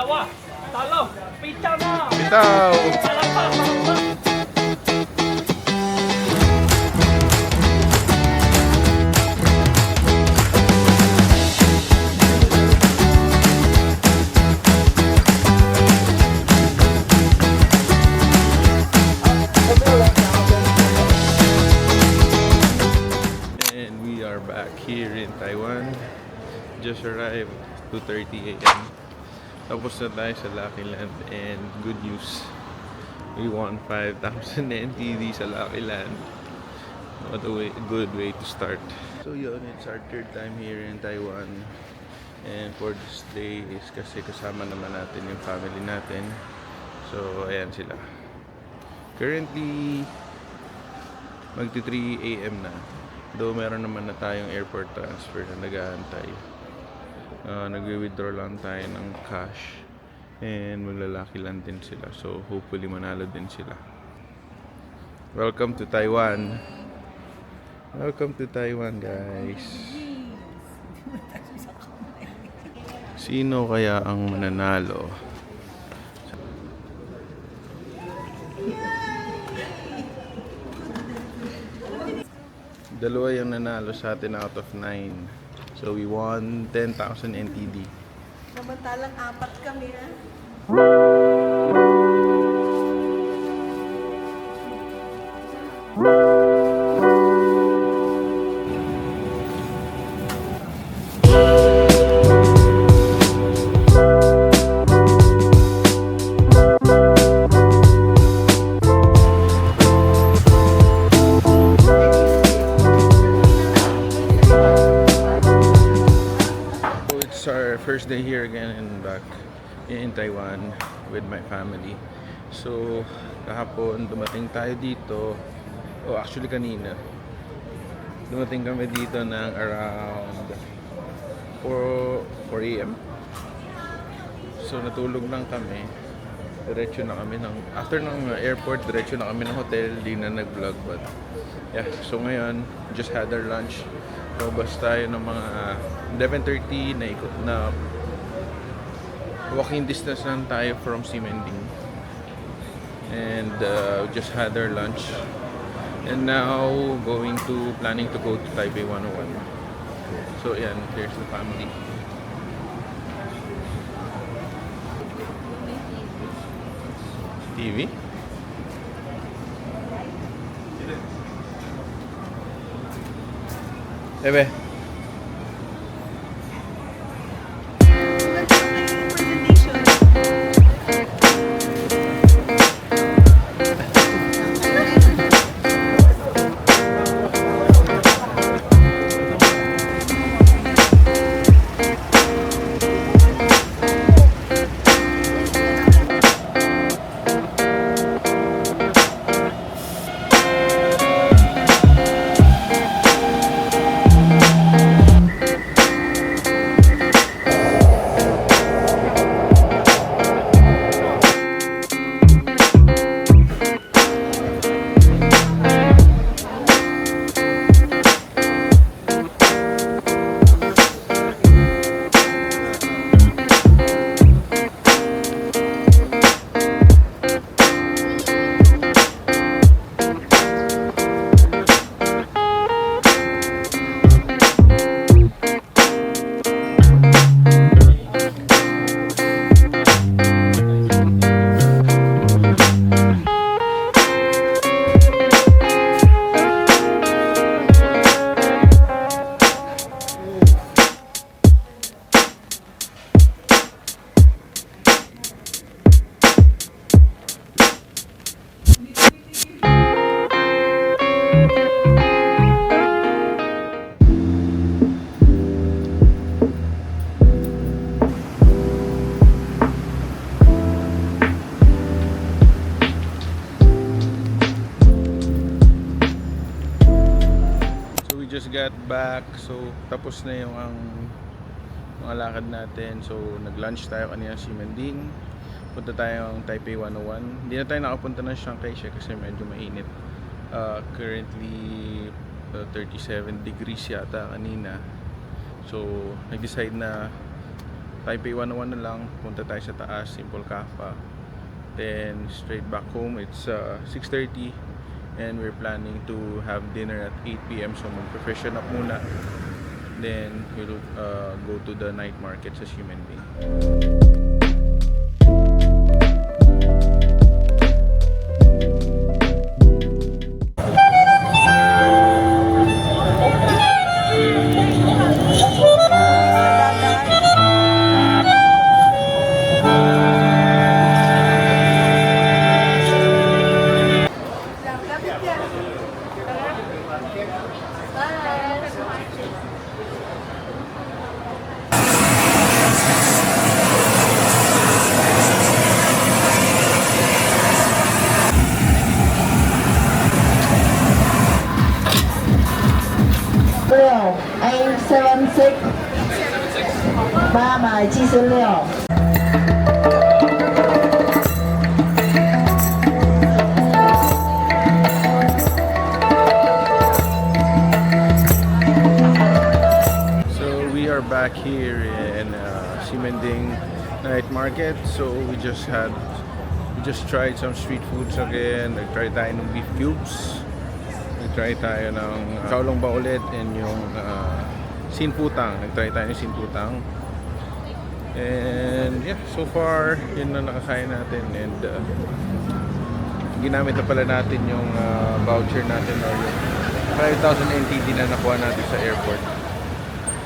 dalawa, talo, pitaw na! Bitaw! Palakpak, palakpak! And we are back here in Taiwan. Just arrived 2:30 a.m. Tapos na tayo sa Lucky Land and good news. We won 5,000 NTD sa Lucky Land. What a good way to start. So yun, it's our third time here in Taiwan. And for this day is kasi kasama naman natin yung family natin. So ayan sila. Currently magti 3 a.m. na. Though meron naman na tayong airport transfer na nag-aantay. Nagwi-withdraw lang tayo ng cash. And maglalaki lang din sila. So hopefully manalo din sila. Welcome to Taiwan. Welcome to Taiwan, guys. Sino kaya ang mananalo? Dalawa yung nanalo sa atin out of 9. So we won 10,000 NTD. Samantalang apat kami, ha? It's our first day here again and back in Taiwan with my family. So kahapon dumating tayo dito. Oh, actually kanina dumating kami dito ng around 4 a.m. So natulog lang kami. Diretso na kami ng after ng airport, diretso na kami ng hotel. Di na nag-vlog but yeah, so ngayon just had our lunch. Labas tayo ng mga 11:30 na ikot na walking distance lang tayo from Ximending. And just had our lunch. And now planning to go to Taipei 101. So yan, there's the family. TV? Ebe. Just got back, so tapos na yung mga lakad natin. So nag-lunch tayo kanina sa Ximending. Punta tayo ng Taipei 101. Hindi na tayo nakapunta ng Chiang Kai-shek kasi medyo mainit. Currently 37 degrees yata kanina. So nag-decide na Taipei 101 na lang, punta tayo sa taas, Simple Kappa. Then straight back home, it's 6:30 and we're planning to have dinner at 8 p.m. So mag-freshen up muna. Then we'll go to the night market sa Ximending. A76 876。So we are back here in Ximending Night Market. So we just tried some street foods again. Nag-try tayo ng beef cubes. Nag-try tayo ng Shaolong ba ulit and yung Sinputang. Nag-try tayo ng Sinputang. And yeah, so far yun na nakakain natin, and ginamit na pala natin yung voucher natin or yung 5,000 NTD na nakuha natin sa airport.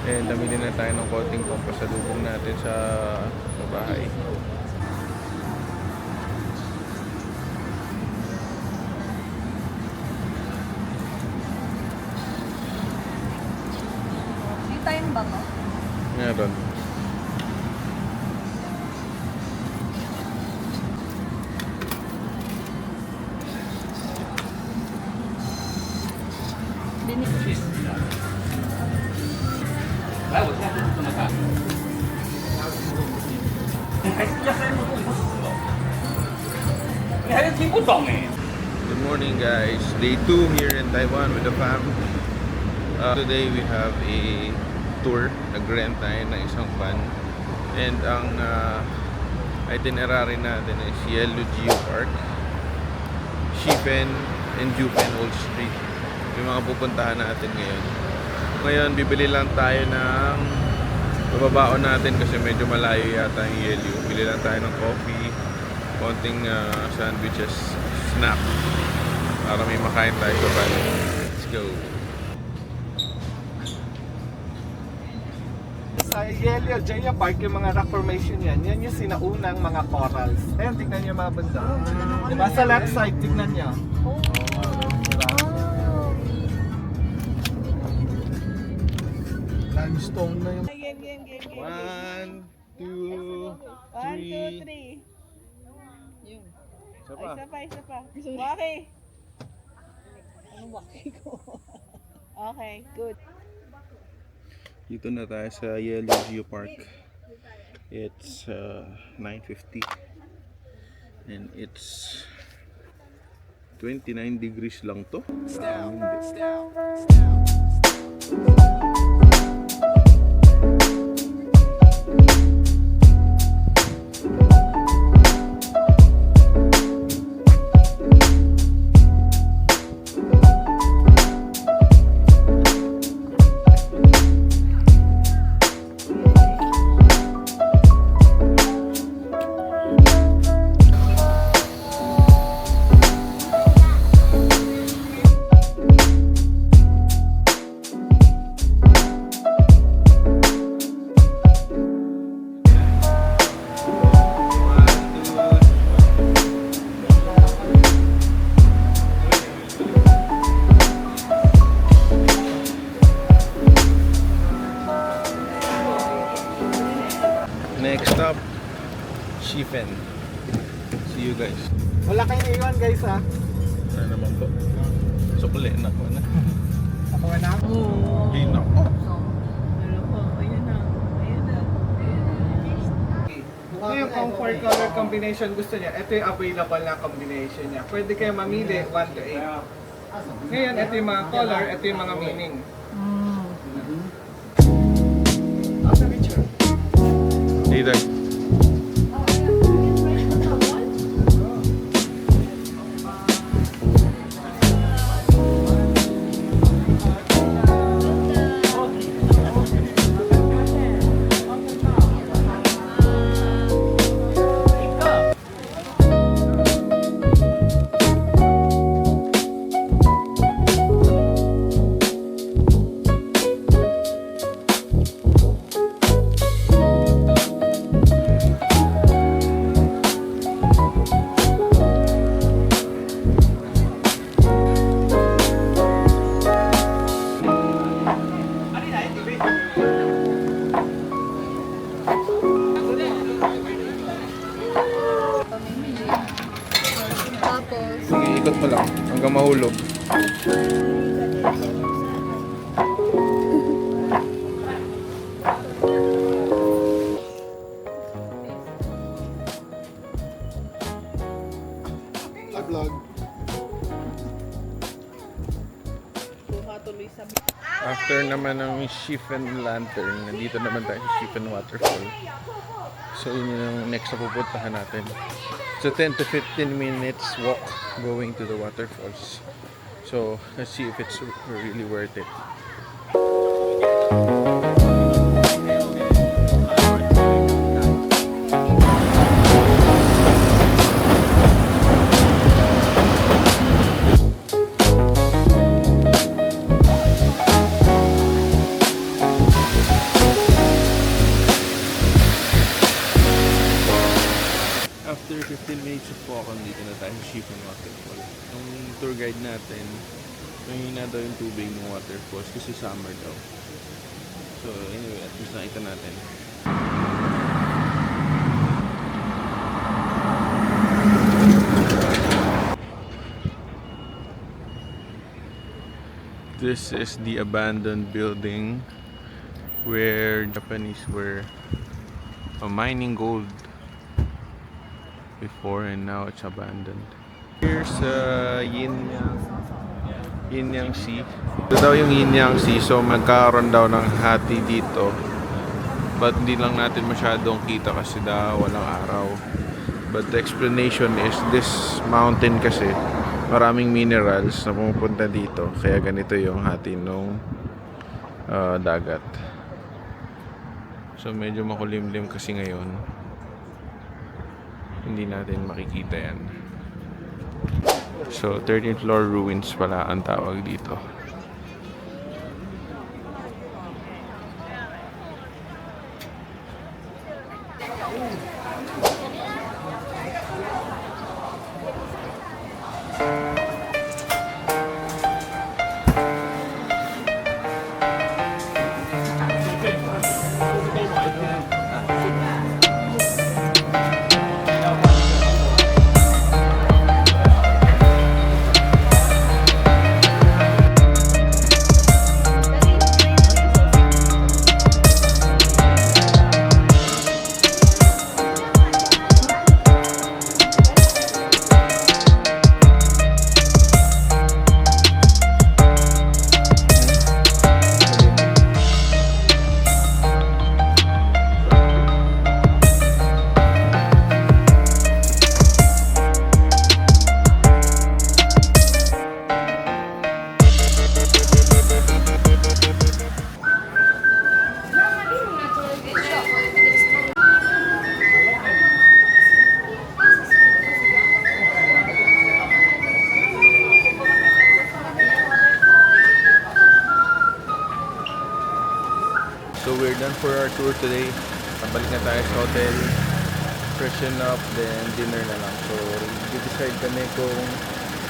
And namili na tayo ng konting pampasalubong natin sa bahay. Time ba mo? Meron. Good morning guys, day 2 here in Taiwan with the fam. Today we have a tour, nag-rent tayo ng isang van, and ang itinerary natin is Yellow Geo Park, Shifen, and Jupen Old Street. Yung mga pupuntahan natin ngayon. Ngayon bibili lang tayo ng bababaon natin kasi medyo malayo yata yung Yellow. Bili lang tayo ng coffee, konting sandwiches, snack para may makain tayo sa van. Let's go. Sa Yellow Geo Park, yung mga rock formation yan yung sinaunang mga corals. Ayan, tignan nyo yung mga banda. Diba? Sa left side, tignan nyo. Limestone na yung... Game. 1, 2, 3. 1, 2, 3. Isa pa. Isa pa. Waki. Anong waki ko? Okay, good. Dito na tayo sa Yellow Geo Park. It's 9:50 and it's 29 degrees lang to. Next stop, Shifen. See you guys. Wala kayong iwan guys ha. Ano naman po? Sukli na ko na. Ako na. Hindi na ko. Ito yung comfort color combination gusto niya. Ito yung available na combination niya. Pwede kayo mamili 1 to 8. Ngayon, ito yung mga color, ito yung mga meaning. After picture. Dito. Tapos, Sige, ikot mo lang hanggang mahulog. tuloy sa After naman ng Shifen Lantern, nandito naman tayo sa Shifen Waterfall. So yun yung next na pupuntahan natin. So 10 to 15 minutes walk going to the waterfalls. So let's see if it's really worth it. After 15 minutes of walk, dito na tayo sa Shifen Waterfall. Yung tour guide natin, mahina daw yung tubig ng waterfalls kasi summer daw. So anyway, at least nakita natin. This is the abandoned building where Japanese were mining gold before, and now it's abandoned. Here's Yinyang Sea. Ito daw yung Yinyang Sea, so magkakaroon daw ng hati dito. But hindi lang natin masyadong kita kasi daw walang araw. But the explanation is this mountain kasi maraming minerals na pumupunta dito, kaya ganito yung hati nung dagat. So medyo makulimlim kasi ngayon. Hindi natin makikita yan. So 13th floor ruins pala ang tawag dito. So we're done for our tour today. Balik na tayo sa hotel, freshen up, then dinner na lang. So decide kami kung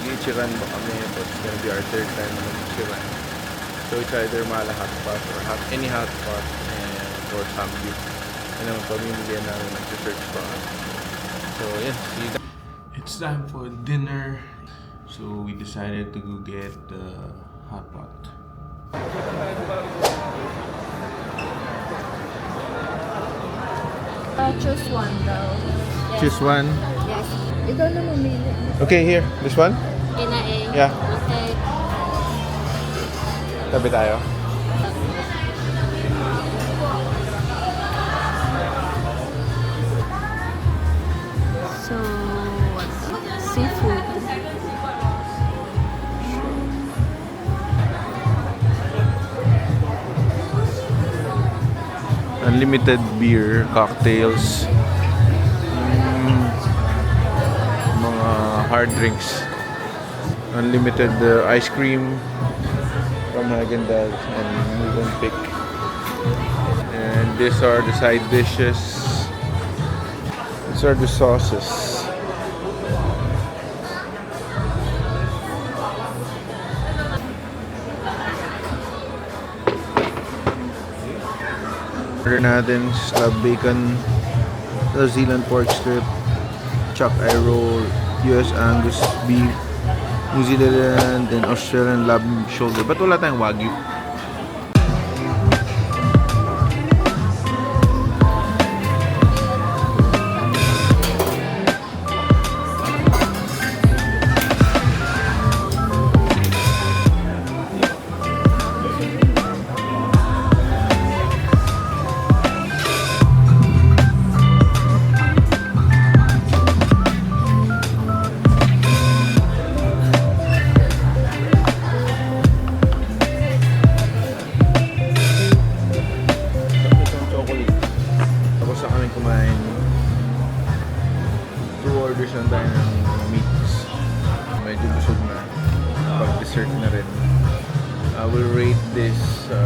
i-Ichiran ba kami, but it's gonna be our third time na mag-Ichiran. So it's either Mala Hot Pot or any hot pot or Samgyup. Yan naman pamilya na nag-search pa. So yeah, see you guys. It's time for dinner. So we decided to go get the hot pot. choose one daw. Yes. Choose one. Yes. Ikaw na mamili. Okay, here. This one? A na A. Yeah. Okay. Tabi tayo. unlimited beer, cocktails, mga hard drinks, unlimited ice cream from Häagen-Dazs and Mövenpick. And these are the side dishes. These are the sauces. Order natin slab bacon, New Zealand pork strip, chuck eye roll, US Angus beef, New Zealand and Australian lamb shoulder. Ba't wala tayong Wagyu? Itong chocolate. Tapos na kami kumain. 2 orders lang tayo ng meats. Medyo busog na. Pag dessert na rin. I will rate this 6.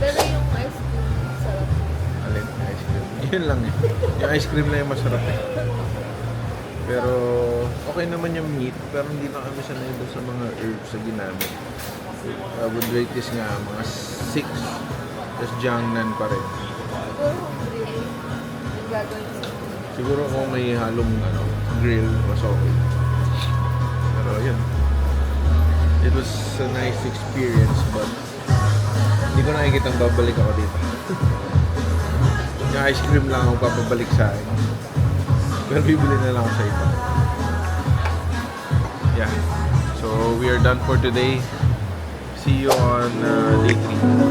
Pero yung ice cream, sarap. Alin? Ice cream. Yun lang eh. Yung ice cream lang yung masarap eh. Pero okay naman yung meat. Pero hindi na kami sanay doon sa mga herbs na ginamit. I would rate this nga mga 6. Tapos Jiangnan pa rin. Siguro grill. Yung gagawin sa Siguro kung may halong grill, mas okay. Pero yun. It was a nice experience but hindi ko nakikitang babalik ako dito. Yung ice cream lang ako papabalik sa akin. Pero bibili na lang ako sa iba. Yeah. So we are done for today. See you on day 3.